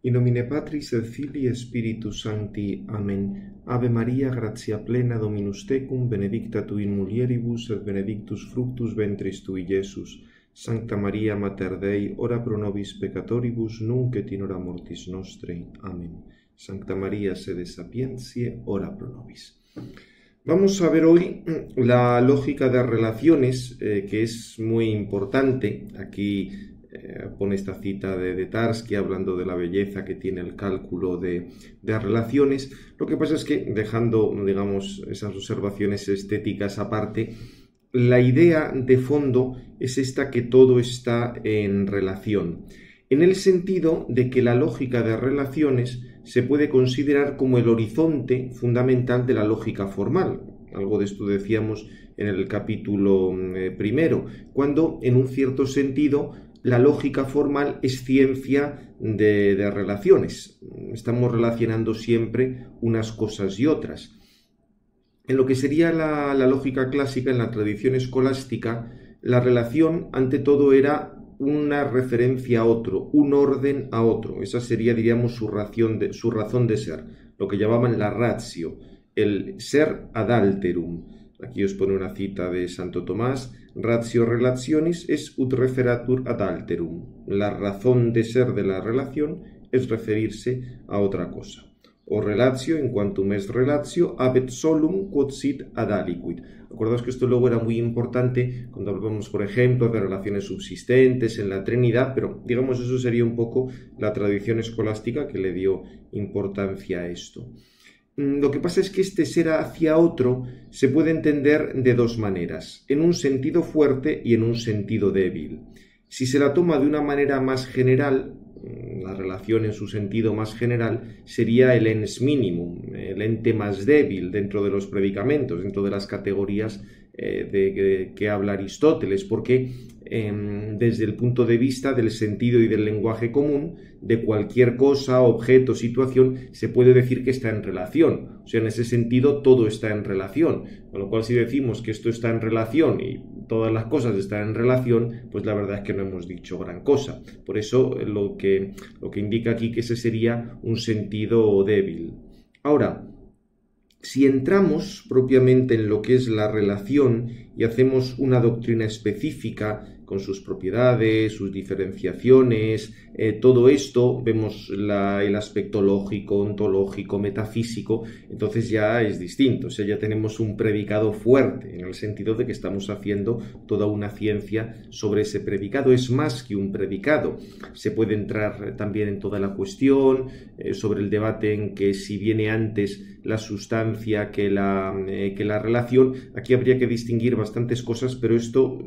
In nomine Patris et Filii et Spiritus Sancti. Amen. Ave Maria, gratia plena, Dominus tecum, benedicta tu in mulieribus, et benedictus fructus ventris tui, Iesus. Sancta Maria, Mater Dei, ora pro nobis peccatoribus, nunc et in hora mortis nostre. Amen. Sancta Maria, sede sapientiae, ora pro nobis. Vamos a ver hoy la lógica de relaciones, que es muy importante. Aquí pone esta cita de Tarski hablando de la belleza que tiene el cálculo de relaciones. Lo que pasa es que, dejando, digamos, esas observaciones estéticas aparte, la idea de fondo es esta, que todo está en relación, en el sentido de que la lógica de relaciones se puede considerar como el horizonte fundamental de la lógica formal. Algo de esto decíamos en el capítulo primero, cuando en un cierto sentido la lógica formal es ciencia de relaciones. Estamos relacionando siempre unas cosas y otras. En lo que sería la lógica clásica, en la tradición escolástica, la relación ante todo era una referencia a otro, un orden a otro. Esa sería, diríamos, su razón de ser, lo que llamaban la ratio, el ser ad alterum. Aquí os pone una cita de Santo Tomás: ratio relationis est ut referatur ad alterum. La razón de ser de la relación es referirse a otra cosa. O relatio, in quantum est relatio, habet solum quod sit ad aliquid. Acordaos que esto luego era muy importante cuando hablamos, por ejemplo, de relaciones subsistentes en la Trinidad, pero digamos eso sería un poco la tradición escolástica que le dio importancia a esto. Lo que pasa es que este ser hacia otro se puede entender de dos maneras, en un sentido fuerte y en un sentido débil. Si se la toma de una manera más general, la relación en su sentido más general sería el ens minimum, el ente más débil dentro de los predicamentos, dentro de las categorías de que habla Aristóteles, porque desde el punto de vista del sentido y del lenguaje común, de cualquier cosa, objeto, situación, se puede decir que está en relación. O sea, en ese sentido todo está en relación. Con lo cual, si decimos que esto está en relación y todas las cosas están en relación, pues la verdad es que no hemos dicho gran cosa. Por eso lo que indica aquí que ese sería un sentido débil. Ahora, si entramos propiamente en lo que es la relación y hacemos una doctrina específica con sus propiedades, sus diferenciaciones, todo esto, vemos el aspecto lógico, ontológico, metafísico, entonces ya es distinto. O sea, ya tenemos un predicado fuerte, en el sentido de que estamos haciendo toda una ciencia sobre ese predicado. Es más que un predicado. Se puede entrar también en toda la cuestión, sobre el debate en que si viene antes la sustancia que la relación. Aquí habría que distinguir bastantes cosas, pero esto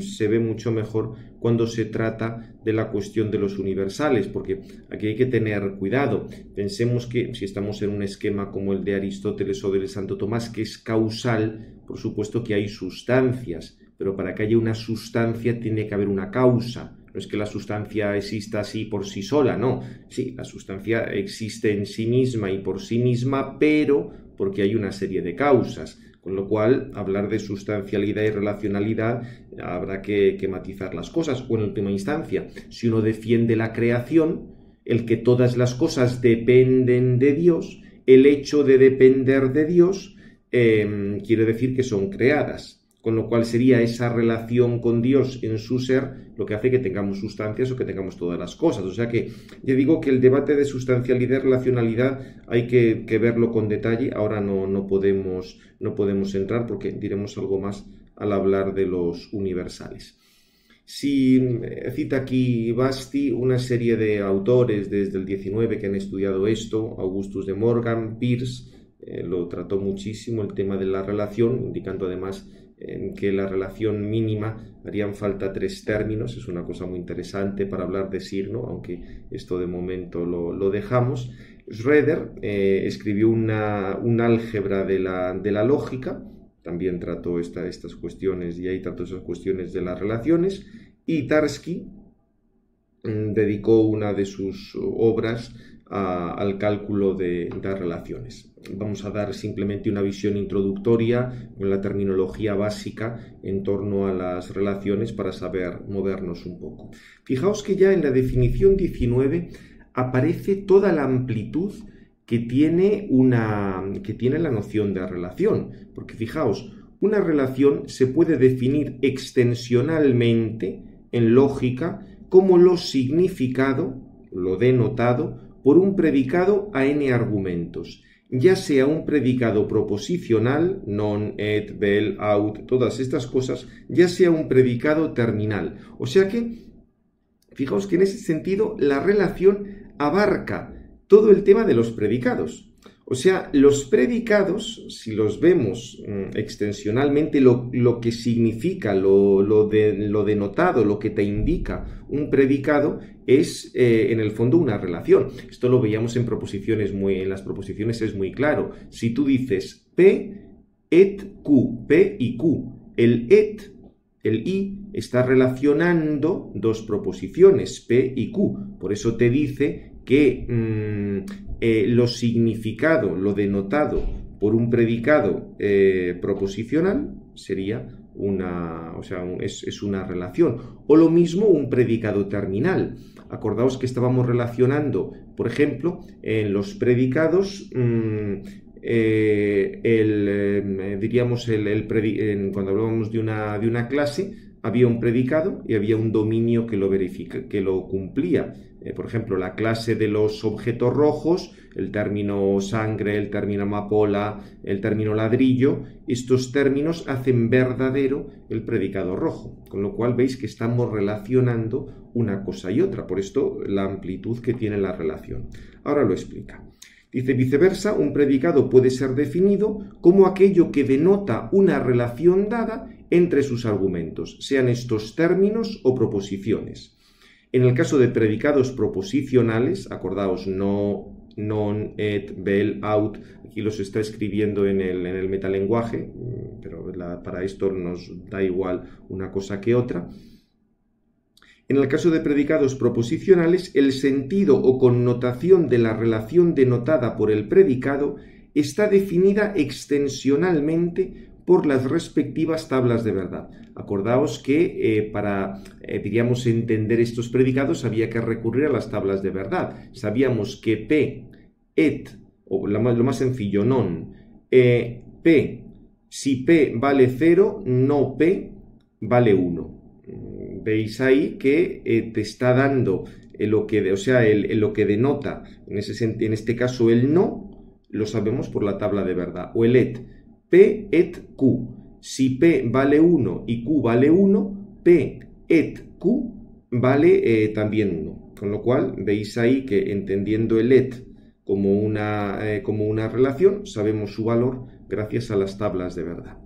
se ve mucho mejor cuando se trata de la cuestión de los universales, porque aquí hay que tener cuidado. Pensemos que si estamos en un esquema como el de Aristóteles o del Santo Tomás, que es causal, por supuesto que hay sustancias, pero para que haya una sustancia tiene que haber una causa. No es que la sustancia exista así por sí sola, no. Sí, la sustancia existe en sí misma y por sí misma, pero porque hay una serie de causas. Con lo cual, hablar de sustancialidad y relacionalidad habrá que matizar las cosas. O en última instancia, si uno defiende la creación, el que todas las cosas dependen de Dios, el hecho de depender de Dios quiere decir que son creadas. Con lo cual sería esa relación con Dios en su ser lo que hace que tengamos sustancias o que tengamos todas las cosas. O sea que yo digo que el debate de sustancialidad y relacionalidad hay que verlo con detalle. Ahora no podemos entrar porque diremos algo más al hablar de los universales. Si cita aquí Basti una serie de autores desde el 19 que han estudiado esto, Augustus de Morgan, Peirce, lo trató muchísimo el tema de la relación, indicando además que la relación mínima harían falta 3 términos. Es una cosa muy interesante para hablar de Signo, aunque esto de momento lo dejamos. Schroeder escribió un álgebra de la lógica, también trató estas cuestiones, y ahí trató esas cuestiones de las relaciones, y Tarski dedicó una de sus obras al cálculo de relaciones. Vamos a dar simplemente una visión introductoria con la terminología básica en torno a las relaciones para saber movernos un poco. Fijaos que ya en la definición 19 aparece toda la amplitud que tiene la noción de relación. Porque fijaos, una relación se puede definir extensionalmente en lógica como lo significado, lo denotado, por un predicado a n argumentos, ya sea un predicado proposicional, non, et, vel, aut, todas estas cosas, ya sea un predicado terminal. O sea que, fijaos que en ese sentido la relación abarca todo el tema de los predicados. O sea, los predicados, si los vemos extensionalmente, lo que significa, lo denotado, lo que te indica un predicado, es en el fondo una relación. Esto lo veíamos en las proposiciones es muy claro. Si tú dices P, et, Q, P y Q, el et, el i, está relacionando dos proposiciones, P y Q. Por eso te dice que lo significado, lo denotado por un predicado proposicional sería es una relación. O lo mismo un predicado terminal. Acordaos que estábamos relacionando, por ejemplo, en los predicados, cuando hablábamos de una clase, había un predicado y había un dominio que lo cumplía. Por ejemplo, la clase de los objetos rojos, el término sangre, el término amapola, el término ladrillo, estos términos hacen verdadero el predicado rojo, con lo cual veis que estamos relacionando una cosa y otra, por esto la amplitud que tiene la relación. Ahora lo explica. Dice, viceversa, un predicado puede ser definido como aquello que denota una relación dada entre sus argumentos, sean estos términos o proposiciones. En el caso de predicados proposicionales, acordaos, no, non, et, vel, aut, aquí los está escribiendo en el metalenguaje, pero para esto nos da igual una cosa que otra. En el caso de predicados proposicionales, el sentido o connotación de la relación denotada por el predicado está definida extensionalmente por las respectivas tablas de verdad. Acordaos que para entender estos predicados había que recurrir a las tablas de verdad. Sabíamos que P, et, o lo más sencillo, non, P, si P vale 0, no P vale 1. Veis ahí que te está dando lo que denota, en este caso el no, lo sabemos por la tabla de verdad, o el et, P et Q. Si P vale 1 y Q vale 1, P et Q vale también 1. Con lo cual, veis ahí que entendiendo el et como una relación, sabemos su valor gracias a las tablas de verdad.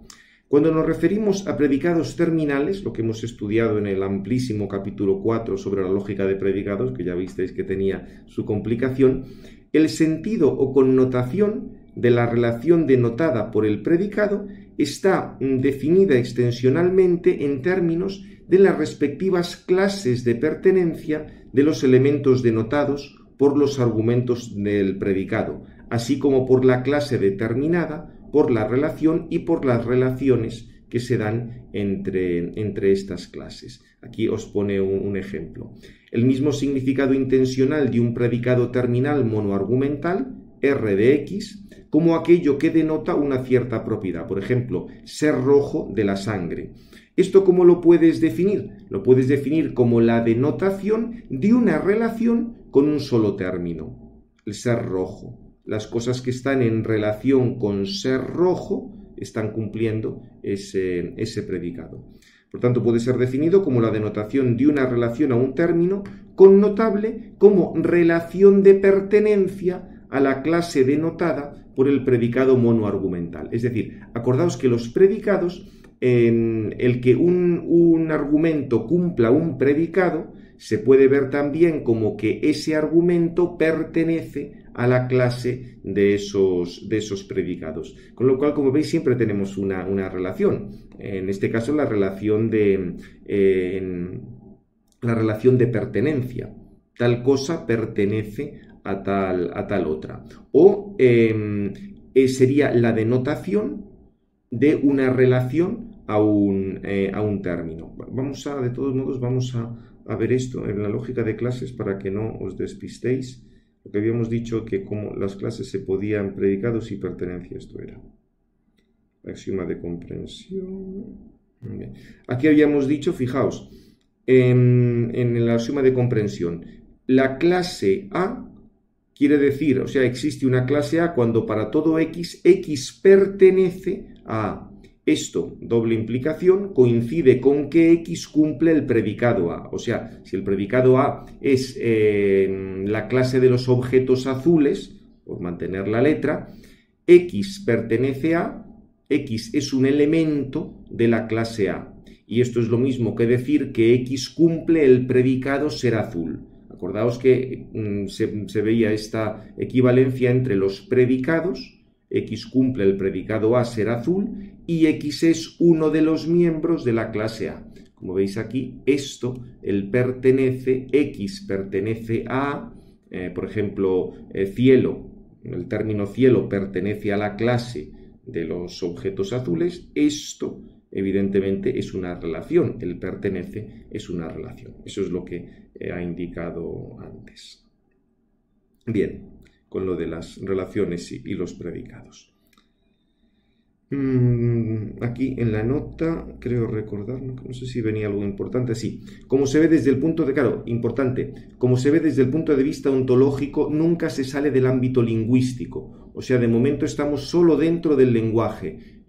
Cuando nos referimos a predicados terminales, lo que hemos estudiado en el amplísimo capítulo 4 sobre la lógica de predicados, que ya visteis que tenía su complicación, el sentido o connotación de la relación denotada por el predicado está definida extensionalmente en términos de las respectivas clases de pertenencia de los elementos denotados por los argumentos del predicado, así como por la clase determinada, por la relación y por las relaciones que se dan entre estas clases. Aquí os pone un ejemplo. El mismo significado intencional de un predicado terminal monoargumental, R de X, como aquello que denota una cierta propiedad, por ejemplo, ser rojo de la sangre. ¿Esto cómo lo puedes definir? Lo puedes definir como la denotación de una relación con un solo término, el ser rojo. Las cosas que están en relación con ser rojo están cumpliendo ese predicado. Por tanto, puede ser definido como la denotación de una relación a un término connotable como relación de pertenencia a la clase denotada por el predicado monoargumental. Es decir, acordaos que los predicados, en el que un argumento cumpla un predicado, se puede ver también como que ese argumento pertenece a la clase de esos predicados. Con lo cual, como veis, siempre tenemos una relación. En este caso, la relación de pertenencia. Tal cosa pertenece a tal otra. O sería la denotación de una relación a un término. De todos modos, vamos a ver esto en la lógica de clases para que no os despistéis. Porque habíamos dicho que como las clases se podían predicados y pertenencia, esto era. Axioma de comprensión. Bien. Aquí habíamos dicho, fijaos, en el axioma de comprensión, la clase A quiere decir, o sea, existe una clase A cuando para todo X pertenece a A. Esto, doble implicación, coincide con que X cumple el predicado A. O sea, si el predicado A es la clase de los objetos azules, por mantener la letra, X pertenece a, X es un elemento de la clase A. Y esto es lo mismo que decir que X cumple el predicado ser azul. Acordaos que se veía esta equivalencia entre los predicados. X cumple el predicado A ser azul y X es uno de los miembros de la clase A. Como veis aquí, esto, el pertenece, X pertenece a, por ejemplo, cielo, el término cielo pertenece a la clase de los objetos azules. Esto, evidentemente, es una relación, el pertenece es una relación. Eso es lo que ha indicado antes. Bien. Con lo de las relaciones y los predicados. Aquí en la nota, creo recordar, no sé si venía algo importante, sí. Como se ve desde el punto de, claro, importante, como se ve desde el punto de vista ontológico, nunca se sale del ámbito lingüístico. O sea, de momento estamos solo dentro del lenguaje.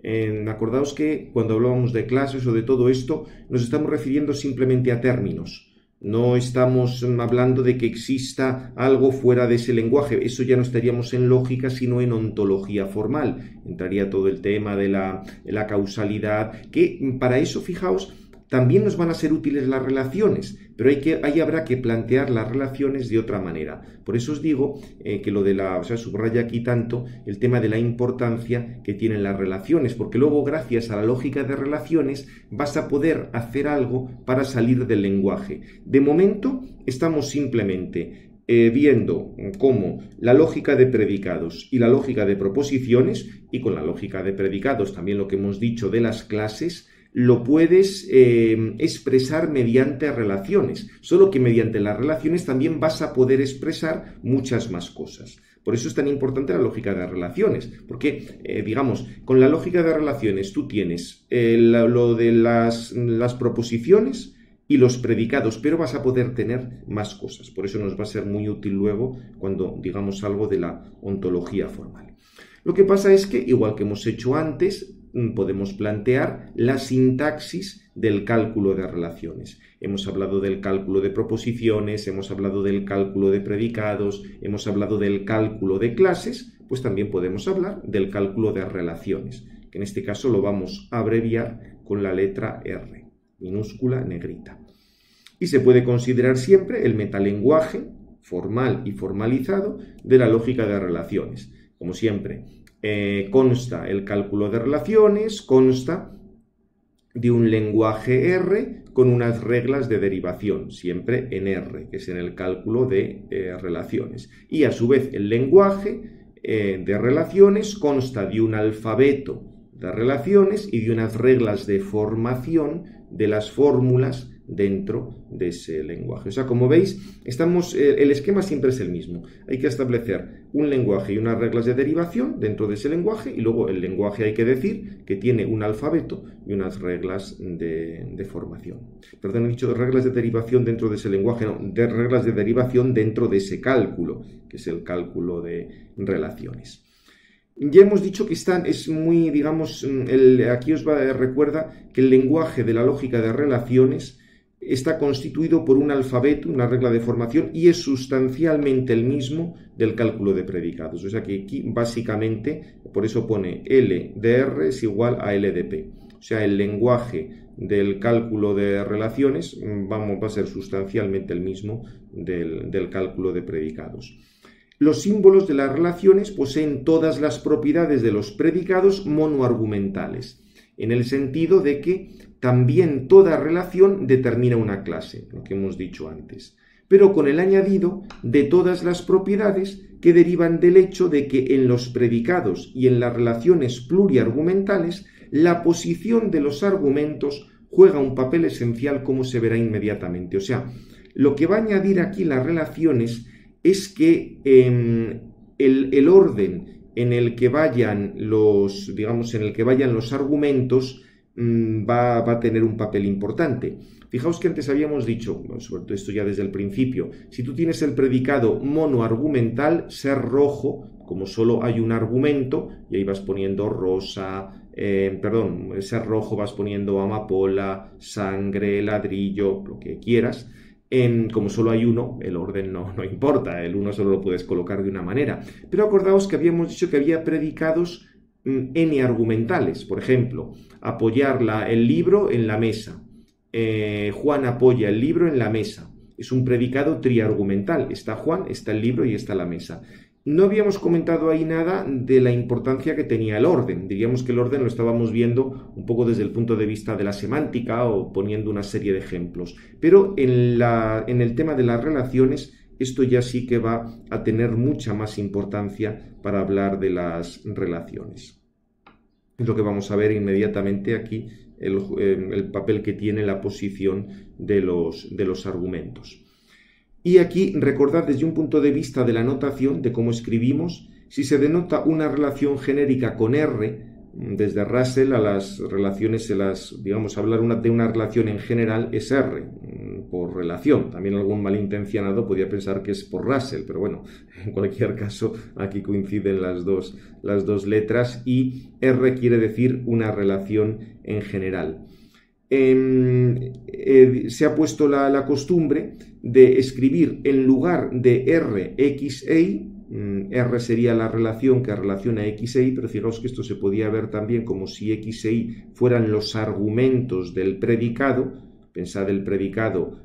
Acordaos que cuando hablábamos de clases o de todo esto, nos estamos refiriendo simplemente a términos. No estamos hablando de que exista algo fuera de ese lenguaje. Eso ya no estaríamos en lógica, sino en ontología formal. Entraría todo el tema de la causalidad, que para eso, fijaos, también nos van a ser útiles las relaciones, pero ahí habrá que plantear las relaciones de otra manera. Por eso os digo que lo de subraya aquí tanto el tema de la importancia que tienen las relaciones, porque luego gracias a la lógica de relaciones vas a poder hacer algo para salir del lenguaje. De momento estamos simplemente viendo cómo la lógica de predicados y la lógica de proposiciones, y con la lógica de predicados también lo que hemos dicho de las clases, lo puedes expresar mediante relaciones, solo que mediante las relaciones también vas a poder expresar muchas más cosas. Por eso es tan importante la lógica de relaciones, porque, digamos, con la lógica de relaciones tú tienes lo de las proposiciones y los predicados, pero vas a poder tener más cosas. Por eso nos va a ser muy útil luego cuando digamos algo de la ontología formal. Lo que pasa es que, igual que hemos hecho antes, podemos plantear la sintaxis del cálculo de relaciones. Hemos hablado del cálculo de proposiciones, hemos hablado del cálculo de predicados, hemos hablado del cálculo de clases, pues también podemos hablar del cálculo de relaciones, que en este caso lo vamos a abreviar con la letra R, minúscula negrita. Y se puede considerar siempre el metalenguaje formal y formalizado de la lógica de relaciones. Como siempre, consta el cálculo de relaciones, consta de un lenguaje R con unas reglas de derivación, siempre en R, que es en el cálculo de relaciones. Y a su vez el lenguaje de relaciones consta de un alfabeto de relaciones y de unas reglas de formación de las fórmulas dentro de ese lenguaje. O sea, como veis, el esquema siempre es el mismo. Hay que establecer un lenguaje y unas reglas de derivación dentro de ese lenguaje, y luego el lenguaje hay que decir que tiene un alfabeto y unas reglas de formación. Perdón, he dicho reglas de derivación dentro de ese lenguaje, no, de reglas de derivación dentro de ese cálculo, que es el cálculo de relaciones. Ya hemos dicho que es muy, digamos, aquí os recuerda que el lenguaje de la lógica de relaciones está constituido por un alfabeto, una regla de formación, y es sustancialmente el mismo del cálculo de predicados. O sea que aquí básicamente, por eso pone L de R es igual a L de P. O sea, el lenguaje del cálculo de relaciones va a ser sustancialmente el mismo del cálculo de predicados. Los símbolos de las relaciones poseen todas las propiedades de los predicados monoargumentales, en el sentido de que también toda relación determina una clase, lo que hemos dicho antes, pero con el añadido de todas las propiedades que derivan del hecho de que en los predicados y en las relaciones pluriargumentales la posición de los argumentos juega un papel esencial, como se verá inmediatamente. O sea, lo que va a añadir aquí las relaciones es que el orden en el que vayan los, digamos, en el que vayan los argumentos va a tener un papel importante. Fijaos que antes habíamos dicho, sobre todo esto ya desde el principio, si tú tienes el predicado monoargumental, ser rojo, como solo hay un argumento, y ahí vas poniendo rosa, ser rojo vas poniendo amapola, sangre, ladrillo, lo que quieras. Como solo hay uno, el orden no importa, el uno solo lo puedes colocar de una manera. Pero acordaos que habíamos dicho que había predicados n argumentales, por ejemplo, apoyar el libro en la mesa. Juan apoya el libro en la mesa. Es un predicado triargumental. Está Juan, está el libro y está la mesa. No habíamos comentado ahí nada de la importancia que tenía el orden. Diríamos que el orden lo estábamos viendo un poco desde el punto de vista de la semántica o poniendo una serie de ejemplos. Pero en el tema de las relaciones, esto ya sí que va a tener mucha más importancia para hablar de las relaciones. Es lo que vamos a ver inmediatamente aquí, el papel que tiene la posición de los argumentos. Y aquí recordad desde un punto de vista de la notación, de cómo escribimos, si se denota una relación genérica con R, desde Russell a las relaciones, digamos, hablar de una relación en general es R, por relación. También algún malintencionado podría pensar que es por Russell, pero bueno, en cualquier caso aquí coinciden las dos letras y R quiere decir una relación en general. Se ha puesto la costumbre de escribir en lugar de R, X, E. R sería la relación que relaciona X e Y, pero fijaos que esto se podía ver también como si X e Y fueran los argumentos del predicado. Pensad el predicado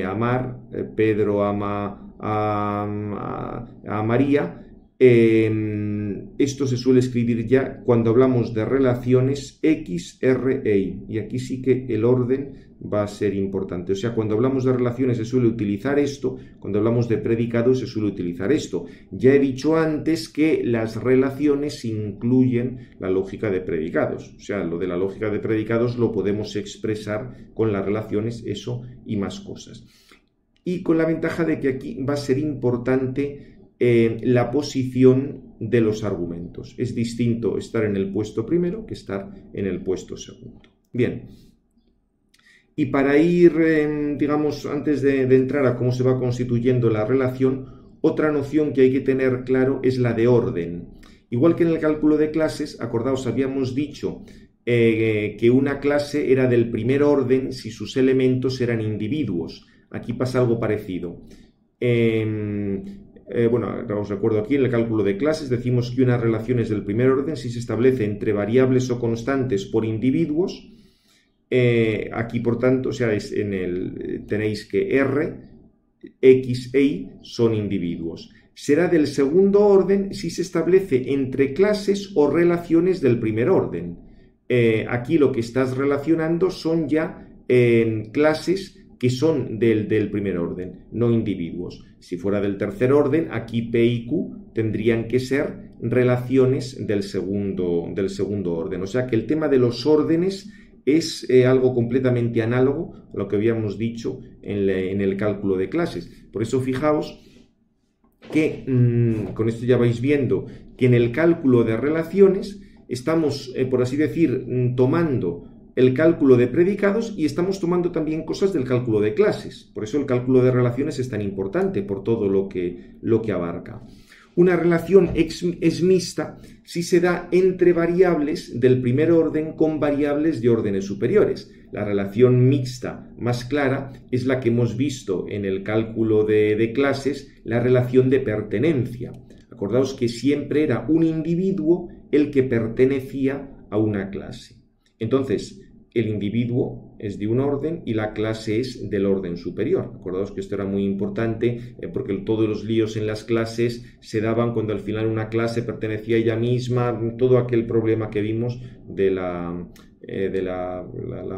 amar, Pedro ama a María. Esto se suele escribir ya cuando hablamos de relaciones X, R, E, Y. Y aquí sí que el orden va a ser importante. O sea, cuando hablamos de relaciones se suele utilizar esto, cuando hablamos de predicados se suele utilizar esto. Ya he dicho antes que las relaciones incluyen la lógica de predicados. O sea, lo de la lógica de predicados lo podemos expresar con las relaciones, eso y más cosas. Y con la ventaja de que aquí va a ser importante la posición de los argumentos. Es distinto estar en el puesto primero que estar en el puesto segundo. Bien. Y para ir, digamos, antes de entrar a cómo se va constituyendo la relación, otra noción que hay que tener claro es la de orden. Igual que en el cálculo de clases, acordaos, habíamos dicho que una clase era del primer orden si sus elementos eran individuos. Aquí pasa algo parecido. Bueno, os recuerdo aquí en el cálculo de clases decimos que una relación es del primer orden si se establece entre variables o constantes por individuos. Aquí, por tanto, o sea, tenéis que R, X e Y son individuos. Será del segundo orden si se establece entre clases o relaciones del primer orden. Aquí lo que estás relacionando son ya clases que son del primer orden, no individuos. Si fuera del tercer orden, aquí P y Q tendrían que ser relaciones del segundo orden. O sea que el tema de los órdenes es algo completamente análogo a lo que habíamos dicho en el cálculo de clases. Por eso fijaos que con esto ya vais viendo que en el cálculo de relaciones estamos, por así decir, tomando el cálculo de predicados y estamos tomando también cosas del cálculo de clases. Por eso el cálculo de relaciones es tan importante por todo lo que abarca. Una relación es mixta si se da entre variables del primer orden con variables de órdenes superiores. La relación mixta más clara es la que hemos visto en el cálculo de clases, la relación de pertenencia. Acordaos que siempre era un individuo el que pertenecía a una clase. Entonces, el individuo es de un orden y la clase es del orden superior. Acordaos que esto era muy importante porque todos los líos en las clases se daban cuando al final una clase pertenecía a ella misma, todo aquel problema que vimos de la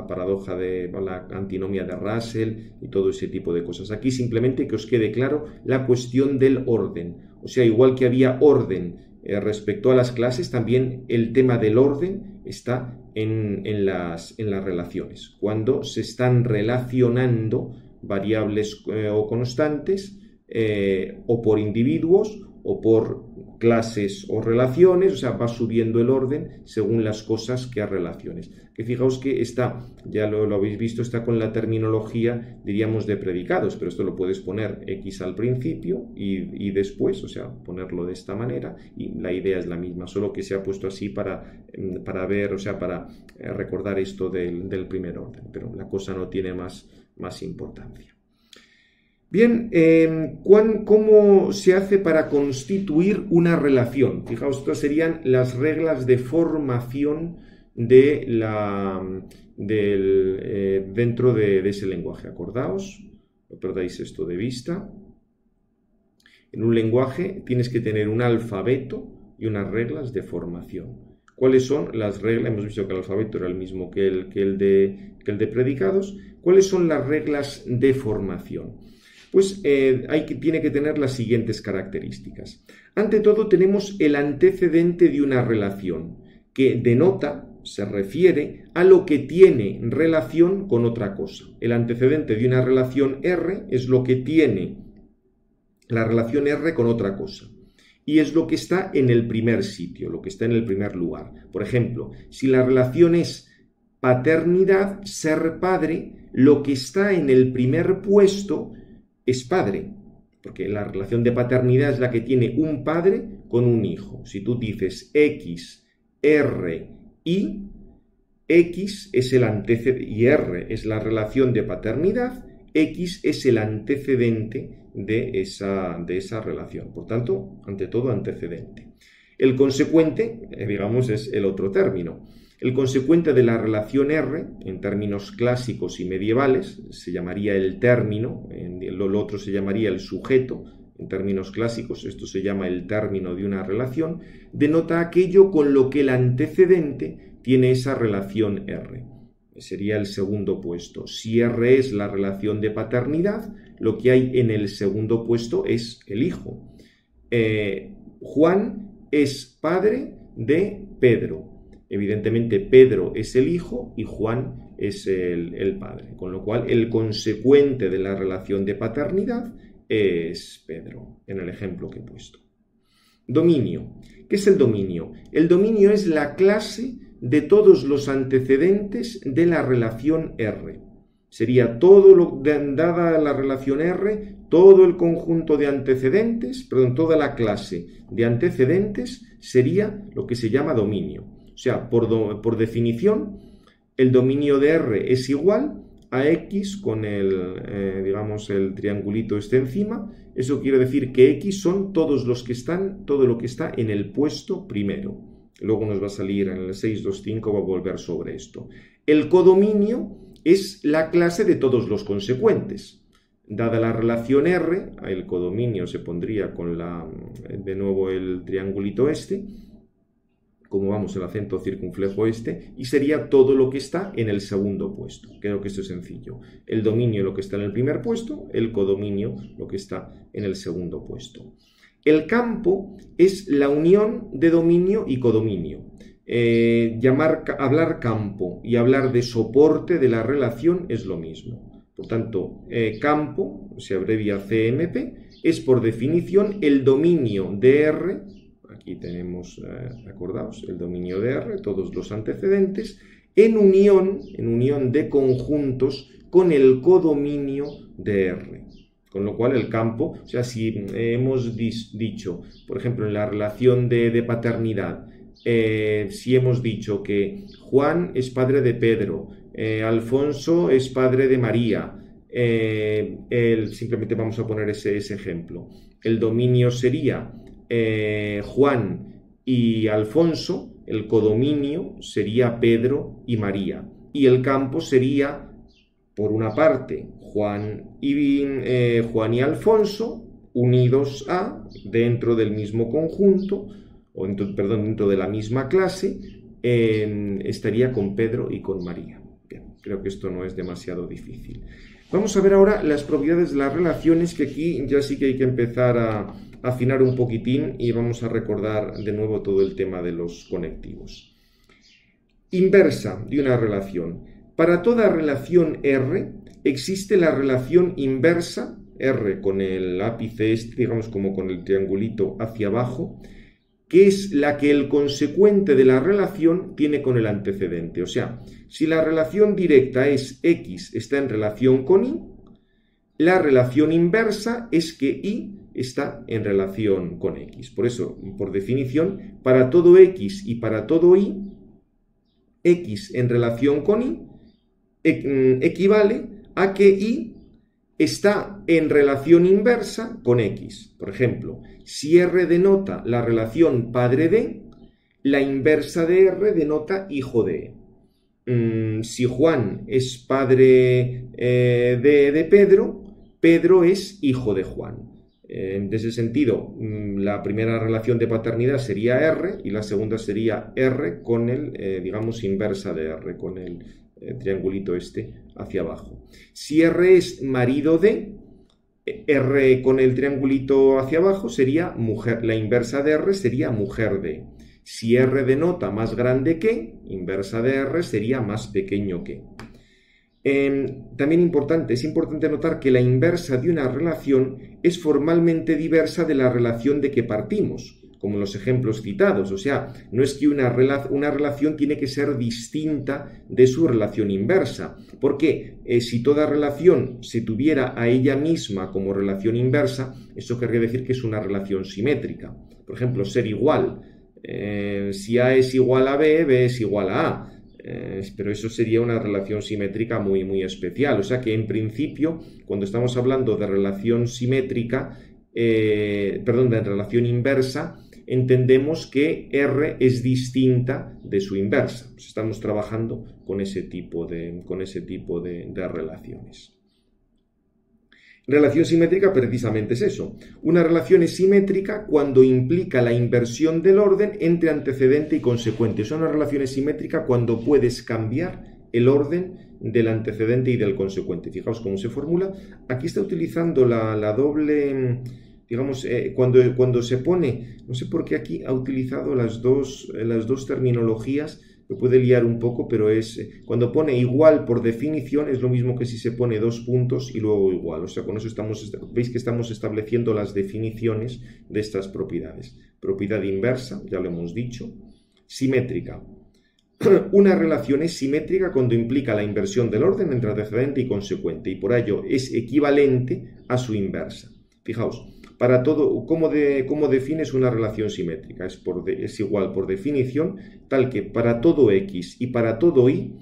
paradoja de la antinomia de Russell y todo ese tipo de cosas. Aquí simplemente que os quede claro la cuestión del orden. O sea, igual que había orden respecto a las clases, también el tema del orden está en las relaciones. Cuando se están relacionando variables o constantes o por individuos o por clases o relaciones, o sea, va subiendo el orden según las cosas que a relaciones. Que fijaos que está, ya lo habéis visto, está con la terminología, diríamos, de predicados, pero esto lo puedes poner X al principio y después, o sea, ponerlo de esta manera, y la idea es la misma, solo que se ha puesto así para ver, o sea, para recordar esto del primer orden, pero la cosa no tiene más importancia. Bien, ¿cómo se hace para constituir una relación? Fijaos, estas serían las reglas de formación dentro de ese lenguaje. Acordaos, no perdáis esto de vista. En un lenguaje tienes que tener un alfabeto y unas reglas de formación. ¿Cuáles son las reglas? Hemos visto que el alfabeto era el mismo que el de predicados. ¿Cuáles son las reglas de formación? Pues tiene que tener las siguientes características. Ante todo tenemos el antecedente de una relación, que denota, se refiere a lo que tiene relación con otra cosa. El antecedente de una relación R es lo que tiene la relación R con otra cosa. Y es lo que está en el primer sitio, lo que está en el primer lugar. Por ejemplo, si la relación es paternidad, ser padre, lo que está en el primer puesto es padre, porque la relación de paternidad es la que tiene un padre con un hijo. Si tú dices X, R, Y, X es el antecedente y R es la relación de paternidad, X es el antecedente de esa relación. Por tanto, ante todo, antecedente. El consecuente, digamos, es el otro término. El consecuente de la relación R, en términos clásicos y medievales, se llamaría el término, lo otro se llamaría el sujeto. En términos clásicos, esto se llama el término de una relación, denota aquello con lo que el antecedente tiene esa relación R. Sería el segundo puesto. Si R es la relación de paternidad, lo que hay en el segundo puesto es el hijo. Juan es padre de Pedro. Evidentemente Pedro es el hijo y Juan es el padre, con lo cual el consecuente de la relación de paternidad es Pedro, en el ejemplo que he puesto. Dominio. ¿Qué es el dominio? El dominio es la clase de todos los antecedentes de la relación R. Sería dada la relación R, todo el conjunto de antecedentes, toda la clase de antecedentes sería lo que se llama dominio. O sea, por definición, el dominio de R es igual a X con digamos, el triangulito este encima. Eso quiere decir que X son todo lo que está en el puesto primero. Luego nos va a salir en el 625, va a volver sobre esto. El codominio es la clase de todos los consecuentes. Dada la relación R, el codominio se pondría con de nuevo el triangulito este, como vamos, el acento circunflejo este, y sería todo lo que está en el segundo puesto. Creo que esto es sencillo. El dominio lo que está en el primer puesto, el codominio lo que está en el segundo puesto. El campo es la unión de dominio y codominio. Hablar campo y hablar de soporte de la relación es lo mismo. Por tanto, campo, se abrevia CMP, es por definición el dominio de R. Aquí tenemos, acordaos, el dominio de R, todos los antecedentes, en unión de conjuntos con el codominio de R. Con lo cual el campo, o sea, si hemos dicho, por ejemplo, en la relación de paternidad, si hemos dicho que Juan es padre de Pedro, Alfonso es padre de María, simplemente vamos a poner ese ejemplo. El dominio sería Juan y Alfonso, el codominio sería Pedro y María, y el campo sería, por una parte, Juan y Alfonso unidos dentro del mismo conjunto, dentro de la misma clase, estaría con Pedro y con María. Bien, creo que esto no es demasiado difícil. Vamos a ver ahora las propiedades de las relaciones, que aquí ya sí que hay que empezar a afinar un poquitín y vamos a recordar de nuevo todo el tema de los conectivos. Inversa de una relación. Para toda relación R existe la relación inversa R con el ápice este, digamos como con el triangulito hacia abajo, que es la que el consecuente de la relación tiene con el antecedente. O sea, si la relación directa es X está en relación con Y, la relación inversa es que Y está en relación con X. Por eso, por definición, para todo X y para todo Y, X en relación con Y equivale a que Y está en relación inversa con X. Por ejemplo, si R denota la relación padre de, la inversa de R denota hijo de. Si Juan es padre de Pedro, Pedro es hijo de Juan. En ese sentido, la primera relación de paternidad sería R y la segunda sería R con el, digamos, inversa de R, con el triangulito este hacia abajo. Si R es marido de, R con el triangulito hacia abajo sería mujer, la inversa de R sería mujer de. Si R denota más grande que, inversa de R sería más pequeño que. También es importante notar que la inversa de una relación es formalmente diversa de la relación de que partimos, como en los ejemplos citados. O sea, no es que una relación tiene que ser distinta de su relación inversa, porque si toda relación se tuviera a ella misma como relación inversa, eso querría decir que es una relación simétrica. Por ejemplo, ser igual. Si A es igual a B, B es igual a A. Pero eso sería una relación simétrica muy, muy especial. O sea que en principio, cuando estamos hablando de relación simétrica, de relación inversa, entendemos que R es distinta de su inversa. Pues estamos trabajando con ese tipo de relaciones. Relación simétrica precisamente es eso. Una relación es simétrica cuando implica la inversión del orden entre antecedente y consecuente. O sea, una relación es simétrica cuando puedes cambiar el orden del antecedente y del consecuente. Fijaos cómo se formula. Aquí está utilizando la doble, digamos, cuando se pone, no sé por qué aquí ha utilizado las dos terminologías. Me puede liar un poco, pero es cuando pone igual por definición es lo mismo que si se pone dos puntos y luego igual. O sea, con eso veis que estamos estableciendo las definiciones de estas propiedades. Propiedad inversa, ya lo hemos dicho. Simétrica. Una relación es simétrica cuando implica la inversión del orden entre antecedente y consecuente y por ello es equivalente a su inversa. Fijaos. Para todo, ¿cómo defines una relación simétrica? Es igual por definición, tal que para todo X y para todo Y,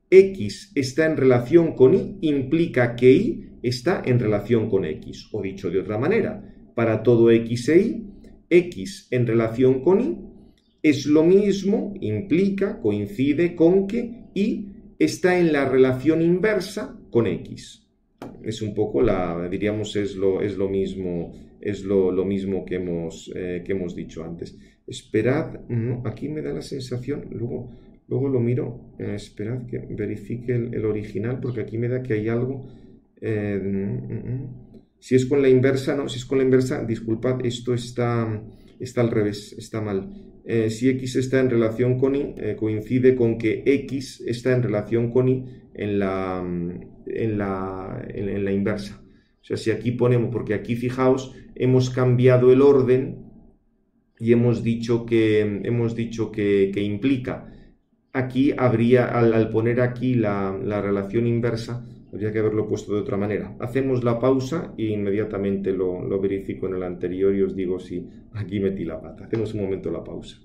X está en relación con Y, implica que Y está en relación con X. O dicho de otra manera, para todo X e Y, X en relación con Y es lo mismo, implica, coincide con que Y está en la relación inversa con X. Es un poco diríamos, es lo mismo que hemos dicho antes. Esperad, no, aquí me da la sensación, luego lo miro, esperad que verifique el original, porque aquí me da que hay algo. Si es con la inversa, no, si es con la inversa, disculpad, esto está al revés, está mal. Si X está en relación con Y, coincide con que X está en relación con Y en la inversa. O sea, si aquí ponemos, porque aquí fijaos, hemos cambiado el orden y hemos dicho que implica. Aquí al poner aquí la relación inversa, habría que haberlo puesto de otra manera. Hacemos la pausa e inmediatamente lo verifico en el anterior y os digo si aquí metí la pata. Hacemos un momento la pausa.